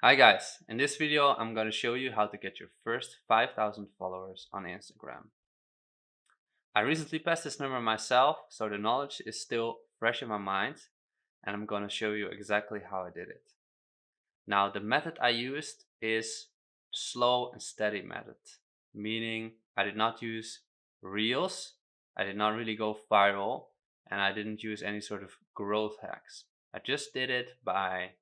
Hi guys, in this video I'm going to show you how to get your first 5,000 followers on Instagram. I recently passed this number myself, so the knowledge is still fresh in my mind, and I'm going to show you exactly how I did it. Now the method I used is slow and steady method, meaning I did not use reels, I did not really go viral, and I didn't use any sort of growth hacks. I just did it by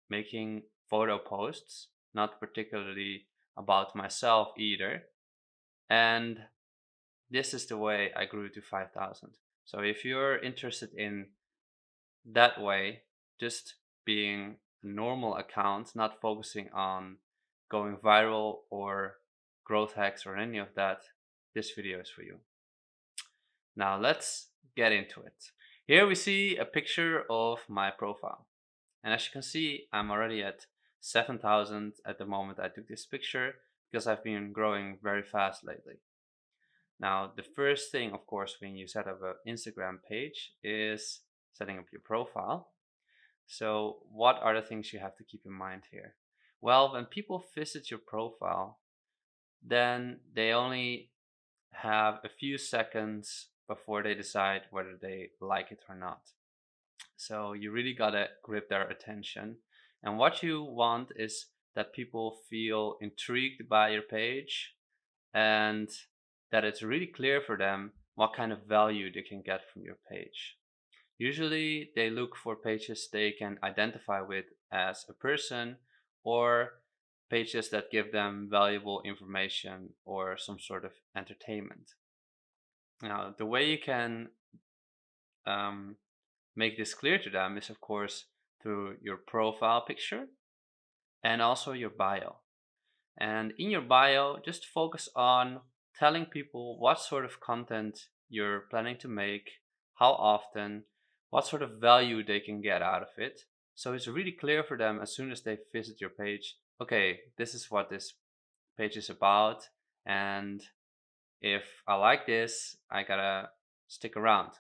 making photo posts, not particularly about myself either. And this is the way I grew to 5,000. So if you're interested in that way, just being a normal account, not focusing on going viral or growth hacks or any of that, this video is for you. Now let's get into it. Here we see a picture of my profile. And as you can see, I'm already at 7,000 at the moment I took this picture because I've been growing very fast lately. Now, the first thing, of course, when you set up an Instagram page is setting up your profile. So what are the things you have to keep in mind here? Well, when people visit your profile, then they only have a few seconds before they decide whether they like it or not. So you really gotta grip their attention. And what you want is that people feel intrigued by your page and that it's really clear for them what kind of value they can get from your page. Usually they look for pages they can identify with as a person, or pages that give them valuable information or some sort of entertainment. Now, the way you can um, make this clear to them is, of course, through your profile picture and also your bio. And in your bio, just focus on telling people what sort of content you're planning to make, how often, what sort of value they can get out of it. So it's really clear for them as soon as they visit your page, okay, this is what this page is about. And if I like this, I gotta stick around.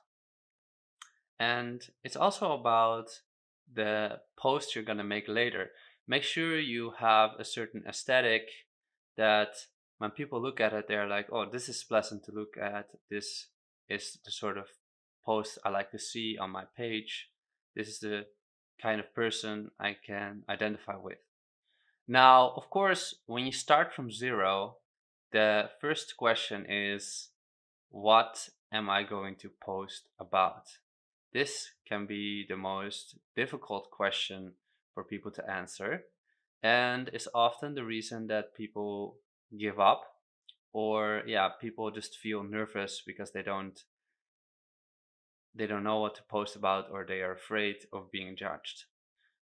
And it's also about the post you're gonna make later. Make sure you have a certain aesthetic that when people look at it, they're like, oh, this is pleasant to look at. This is the sort of post I like to see on my page. This is the kind of person I can identify with. Now, of course, when you start from zero, the first question is, what am I going to post about? This can be the most difficult question for people to answer, and is often the reason that people give up, or yeah, people just feel nervous because they don't know what to post about, or they are afraid of being judged.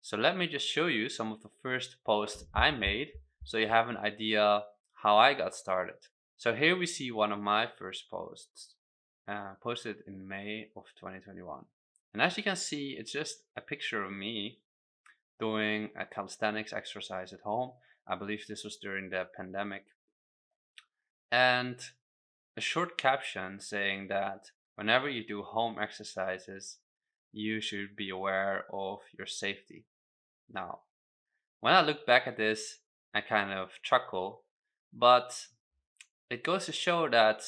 So let me just show you some of the first posts I made so you have an idea how I got started. So here we see one of my first posts, posted in May of 2021. And as you can see, it's just a picture of me doing a calisthenics exercise at home. I believe this was during the pandemic. And a short caption saying that whenever you do home exercises, you should be aware of your safety. Now, when I look back at this, I kind of chuckle, but it goes to show that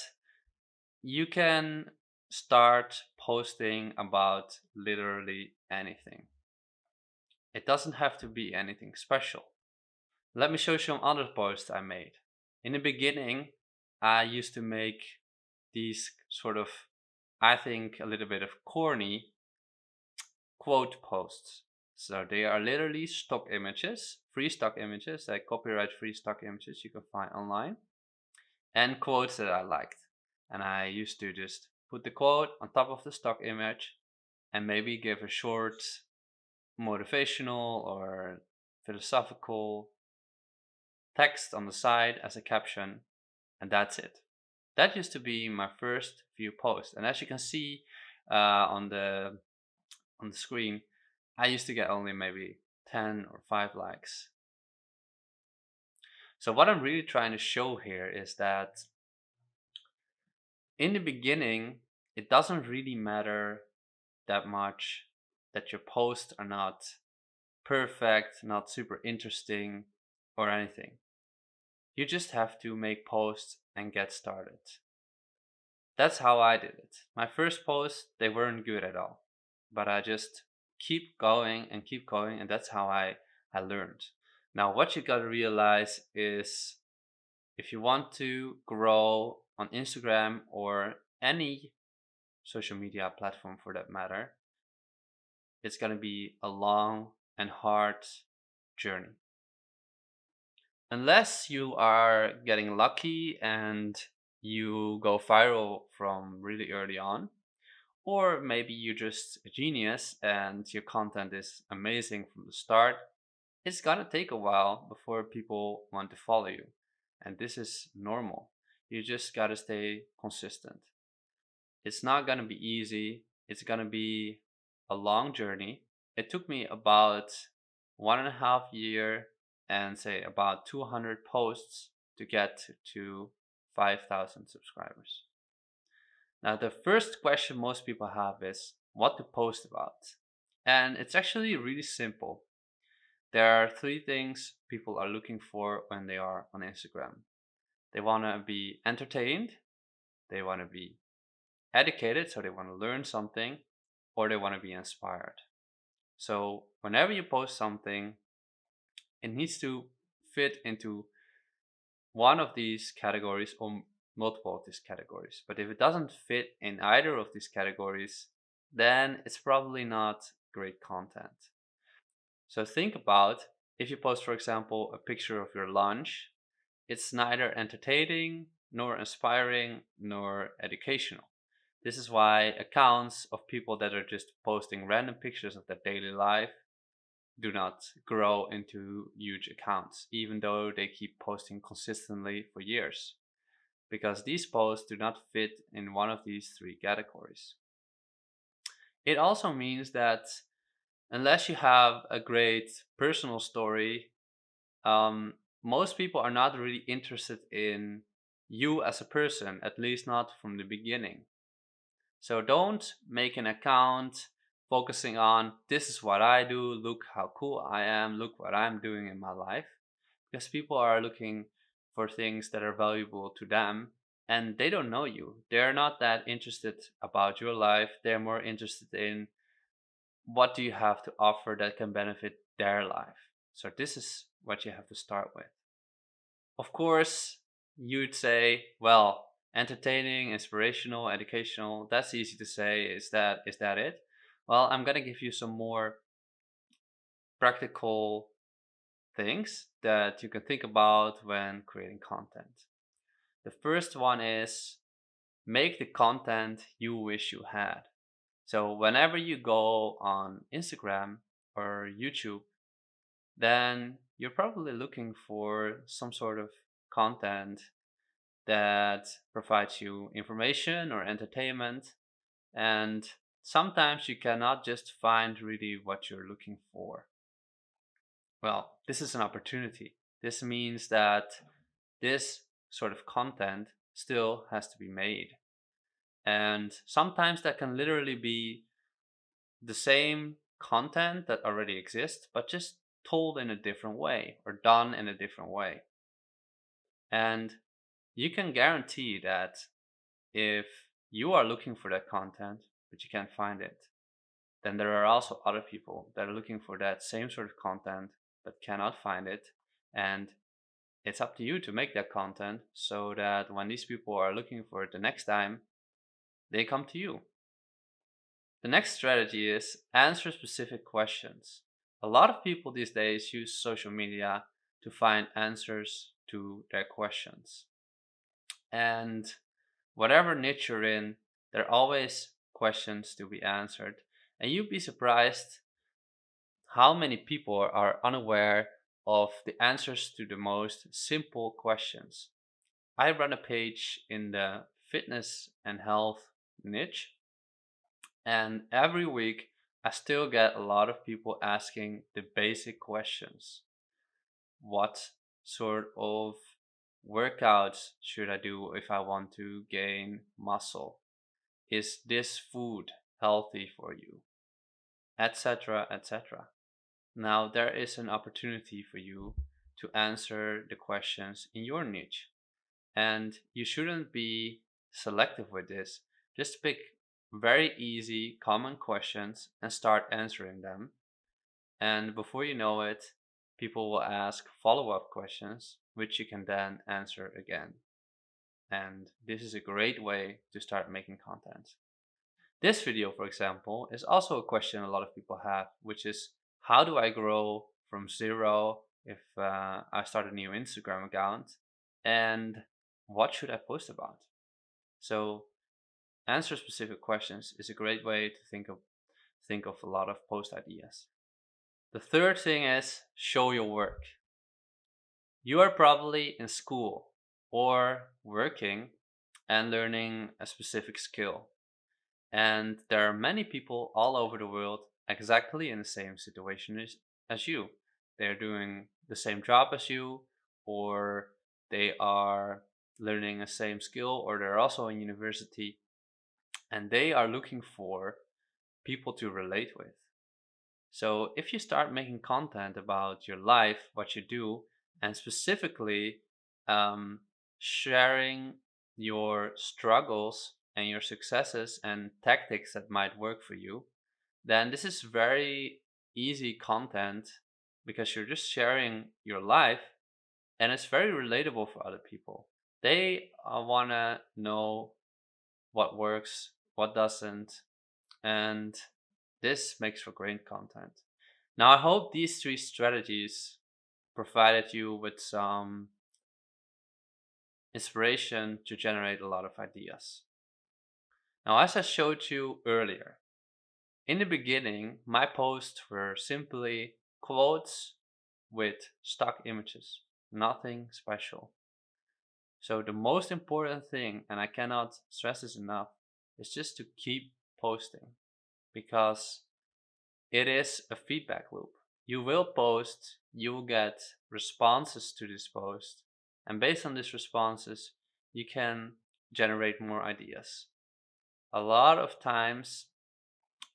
you can start posting about literally anything. It doesn't have to be anything special. Let me show you some other posts I made. In the beginning, I used to make these sort of, I think, a little bit of corny quote posts. So they are literally stock images, free stock images, like copyright free stock images you can find online, and quotes that I liked. And I used to just put the quote on top of the stock image and maybe give a short motivational or philosophical text on the side as a caption, and that's it. That used to be my first few posts, and as you can see on the screen, I used to get only maybe 10 or 5 likes. So what I'm really trying to show here is that in the beginning, it doesn't really matter that much that your posts are not perfect, not super interesting or anything. You just have to make posts and get started. That's how I did it. My first posts, they weren't good at all, but I just keep going, and that's how I learned. Now, what you gotta realize is if you want to grow on Instagram or any social media platform for that matter, it's gonna be a long and hard journey. Unless you are getting lucky and you go viral from really early on, or maybe you're just a genius and your content is amazing from the start, it's gonna take a while before people want to follow you. And this is normal. You just gotta stay consistent. It's not gonna be easy, it's gonna be a long journey. It took me about 1.5 year and say about 200 posts to get to 5,000 subscribers. Now, the first question most people have is what to post about. And it's actually really simple. There are three things people are looking for when they are on Instagram. They want to be entertained, they want to be educated, so they want to learn something, or they want to be inspired. So, whenever you post something, it needs to fit into one of these categories or multiple of these categories. But if it doesn't fit in either of these categories, then it's probably not great content. So think about if you post, for example, a picture of your lunch, it's neither entertaining, nor inspiring, nor educational. This is why accounts of people that are just posting random pictures of their daily life do not grow into huge accounts, even though they keep posting consistently for years, because these posts do not fit in one of these three categories. It also means that unless you have a great personal story, um, most people are not really interested in you as a person, at least not from the beginning. So don't make an account focusing on this is what I do, look how cool I am, look what I'm doing in my life. Because people are looking for things that are valuable to them and they don't know you. They're not that interested about your life. They're more interested in what do you have to offer that can benefit their life. So this is what you have to start with. Of course, you'd say, well, entertaining, inspirational, educational, that's easy to say. Is that it? Well, I'm going to give you some more practical things that you can think about when creating content. The first one is make the content you wish you had. So whenever you go on Instagram or YouTube, then you're probably looking for some sort of content that provides you information or entertainment. And sometimes you cannot just find really what you're looking for. Well, this is an opportunity. This means that this sort of content still has to be made. And sometimes that can literally be the same content that already exists, but just told in a different way or done in a different way. And you can guarantee that if you are looking for that content, but you can't find it, then there are also other people that are looking for that same sort of content but cannot find it. And it's up to you to make that content so that when these people are looking for it the next time, they come to you. The next strategy is answer specific questions. A lot of people these days use social media to find answers to their questions. And whatever niche you're in, there are always questions to be answered. And you'd be surprised how many people are unaware of the answers to the most simple questions. I run a page in the fitness and health niche, and every week I still get a lot of people asking the basic questions. What sort of workouts should I do if I want to gain muscle? Is this food healthy for you? Etc. etc. Now there is an opportunity for you to answer the questions in your niche. And you shouldn't be selective with this. Just pick very easy, common questions and start answering them. And before you know it, people will ask follow up questions, which you can then answer again. And this is a great way to start making content. This video, for example, is also a question a lot of people have, which is how do I grow from zero if I start a new Instagram account? And what should I post about? So answer specific questions is a great way to think of a lot of post ideas. The third thing is show your work. You are probably in school or working and learning a specific skill. And there are many people all over the world exactly in the same situation as you. They're doing the same job as you, or they are learning the same skill, or they're also in university, and they are looking for people to relate with. So if you start making content about your life, what you do, and specifically um, sharing your struggles and your successes and tactics that might work for you, then this is very easy content because you're just sharing your life and it's very relatable for other people. They want to know what works, what doesn't, and this makes for great content. Now, I hope these three strategies provided you with some inspiration to generate a lot of ideas. Now, as I showed you earlier, in the beginning, my posts were simply quotes with stock images, nothing special. So, the most important thing, and I cannot stress this enough, is just to keep posting because it is a feedback loop. You will post, you will get responses to this post, and based on these responses, you can generate more ideas. A lot of times,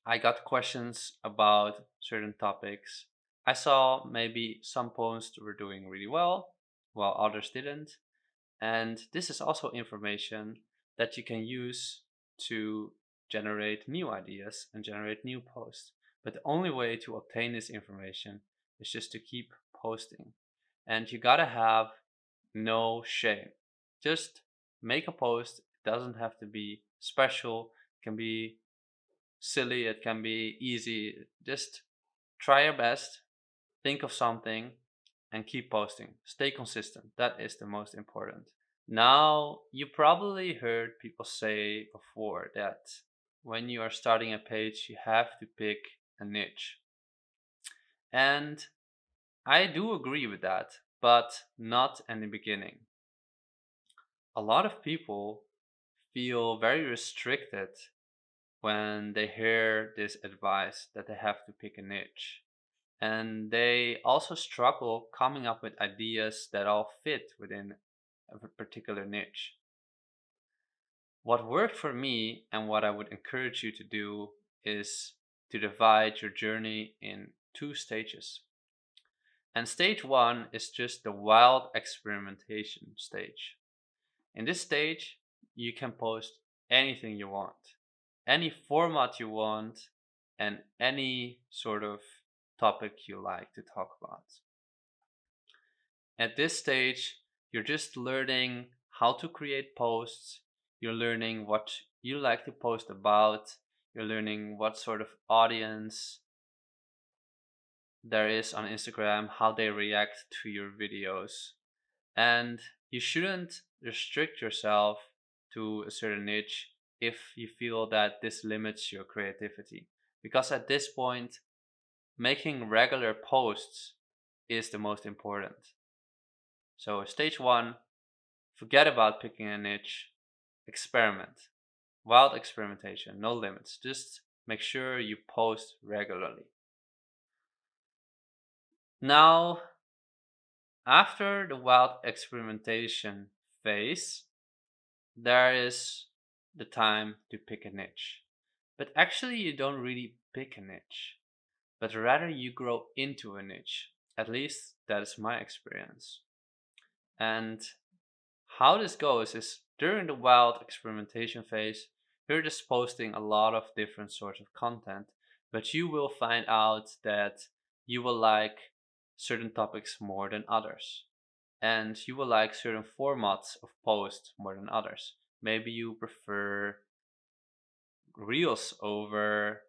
I got questions about certain topics. I saw maybe some posts were doing really well, while others didn't. And this is also information that you can use to generate new ideas and generate new posts. But the only way to obtain this information is just to keep posting. And you gotta have no shame. Just make a post. It doesn't have to be special. It can be silly. It can be easy. Just try your best. Think of something and keep posting. Stay consistent. That is the most important. Now, you probably heard people say before that when you are starting a page, you have to pick a niche. And I do agree with that, but not in the beginning. A lot of people feel very restricted when they hear this advice that they have to pick a niche. And they also struggle coming up with ideas that all fit within a particular niche. What worked for me and what I would encourage you to do is to divide your journey in two stages. And stage one is just the wild experimentation stage. In this stage, you can post anything you want, any format you want, and any sort of topic you like to talk about. At this stage, you're just learning how to create posts, you're learning what you like to post about, you're learning what sort of audience there is on Instagram, how they react to your videos. And you shouldn't restrict yourself to a certain niche if you feel that this limits your creativity. Because at this point, making regular posts is the most important. So, stage one, forget about picking a niche, experiment. Wild experimentation, no limits. Just make sure you post regularly. Now, after the wild experimentation phase, there is the time to pick a niche. But actually, you don't really pick a niche. but rather you grow into a niche. At least that is my experience. And how this goes is during the wild experimentation phase, you're just posting a lot of different sorts of content, but you will find out that you will like certain topics more than others. And you will like certain formats of posts more than others. Maybe you prefer reels over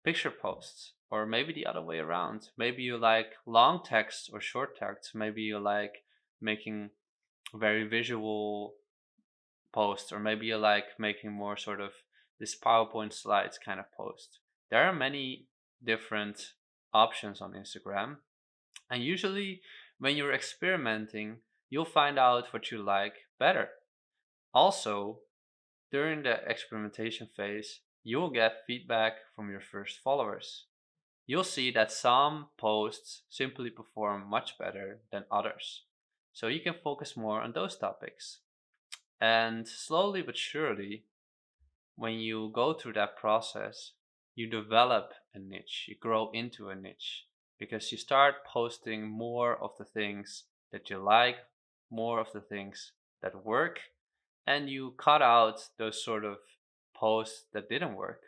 picture posts, or maybe the other way around. Maybe you like long text or short text. Maybe you like making very visual posts, or maybe you like making more sort of this PowerPoint slides kind of post. There are many different options on Instagram, and usually when you're experimenting, you'll find out what you like better. Also, during the experimentation phase, you'll get feedback from your first followers. You'll see that some posts simply perform much better than others. So you can focus more on those topics. And slowly but surely, when you go through that process, you develop a niche, you grow into a niche because you start posting more of the things that you like, more of the things that work, and you cut out those sort of posts that didn't work.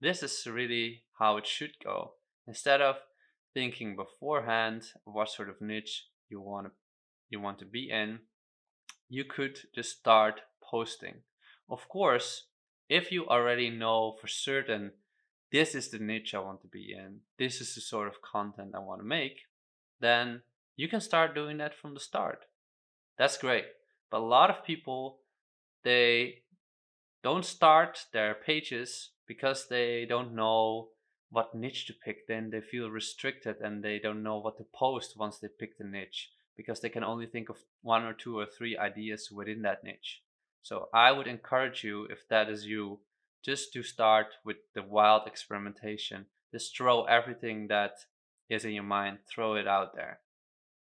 This is really how it should go. Instead of thinking beforehand of what sort of niche you want to be in, you could just start posting. Of course, if you already know for certain this is the niche I want to be in, this is the sort of content I want to make, then you can start doing that from the start. That's great. But a lot of people, they don't start their pages because they don't know what niche to pick. Then they feel restricted and they don't know what to post once they pick the niche because they can only think of one or two or three ideas within that niche. So I would encourage you, if that is you, just to start with the wild experimentation. Just throw everything that is in your mind, throw it out there.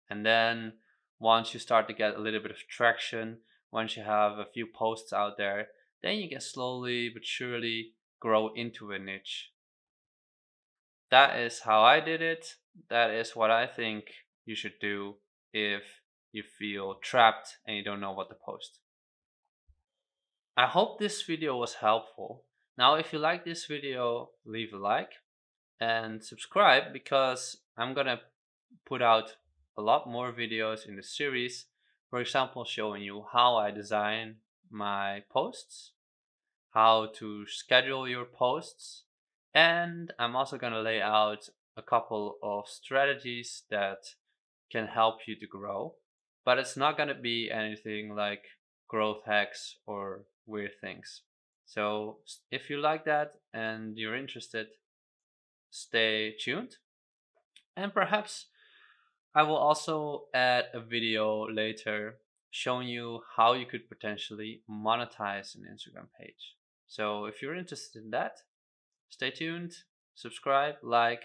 And then once you start to get a little bit of traction, once you have a few posts out there, then you can slowly but surely grow into a niche. That is how I did it. That is what I think you should do if you feel trapped and you don't know what to post. I hope this video was helpful. Now, if you like this video, leave a like and subscribe because I'm gonna put out a lot more videos in the series. For example, showing you how I design my posts, how to schedule your posts, and I'm also going to lay out a couple of strategies that can help you to grow. But it's not going to be anything like growth hacks or weird things. So if you like that and you're interested, stay tuned. And perhaps I will also add a video later showing you how you could potentially monetize an Instagram page. So if you're interested in that, stay tuned, subscribe, like,